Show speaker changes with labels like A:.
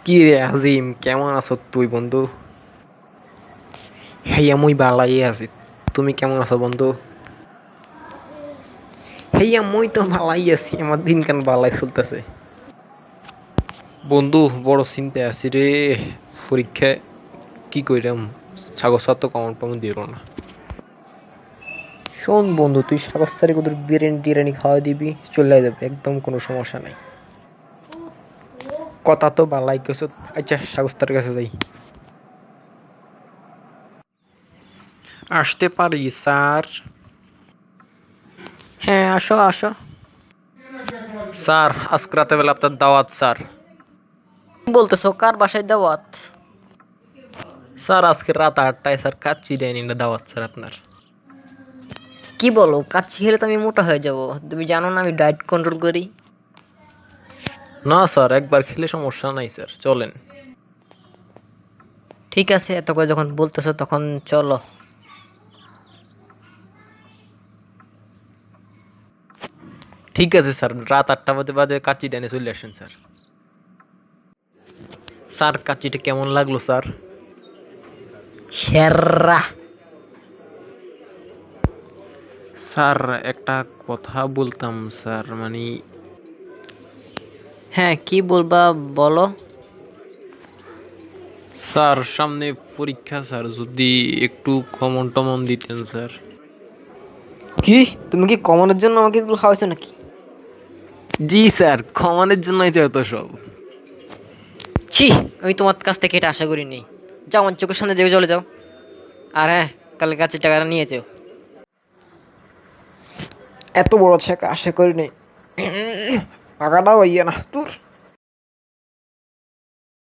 A: কি রে আজিম, কেমন আছো তুই বন্ধু? হেইয়া মুই বালাই আছি। তুমি কেমন আছো বন্ধু? হেইয়া মুই তো বালাই আছি, আমার দিনকান বালাই চলতেছে। বন্ধু, বড় চিন্তায় আছি রে। পরীক্ষায় কি কইরাম, সাগর স্যার তো কমন টমন দিল না। শোন বন্ধু, তুই সাগর স্যারের ওদের বিরিয়ানি টিরিয়ানি খাওয়া দিবি, চলে যাবে, একদম কোনো সমস্যা নাই। কথা তো বালাই কিছু। আচ্ছা, সাগর স্যারের কাছে যাই। আসতে পারি স্যার?
B: হ্যাঁ, আসো আসো।
A: স্যার, আজকে রাতে বেলা আপনার দাওয়াত স্যার।
B: কি বলতেছো, কার বাসায় দাওয়াত?
A: স্যার আজকে রাত 8টায় স্যার কাচ্চি ডাইনিংয়ে দাওয়াত স্যার আপনার।
B: কি বলো, কাচ্চি খেলে তো আমি মোটা হয়ে যাব। তুমি জানো না আমি ডায়েট কন্ট্রোল করি।
A: না স্যার, একবার খেলে সমস্যা নাই স্যার, চলেন।
B: ঠিক আছে, এত করে যখন বলতেছো তখন চলো।
A: ঠিক আছে স্যার, রাত 8টা বাজে বাজে কাচ্চি ডাইনে চলে আসেন স্যার। স্যার কাচ্চিটা কেমন লাগলো স্যার?
B: সেরা।
A: স্যার একটা কথা বলতাম স্যার, মানে
B: হ্যাঁ, কি বলবা বলো।
A: স্যার সামনে পরীক্ষা স্যার, যদি একটু কমন টমন দিতেন স্যার।
B: কি, তুমি কি কমানোর জন্য আমাকে এগুলো খাওয়াইছো নাকি?
A: জি স্যার, কমনের জন্যই তো এত সব।
B: ছি, আমি তোমার কাছ থেকে এটা আশা করিনি। যাও, আমার চোখের সামনে দেখে চলে যাও। আর হ্যাঁ, কালকে কাছের টাকাটা নিয়ে যেও।
A: এত বড় ছেকা আশা করিনি। টাকাটাও ইয়ে না তোর।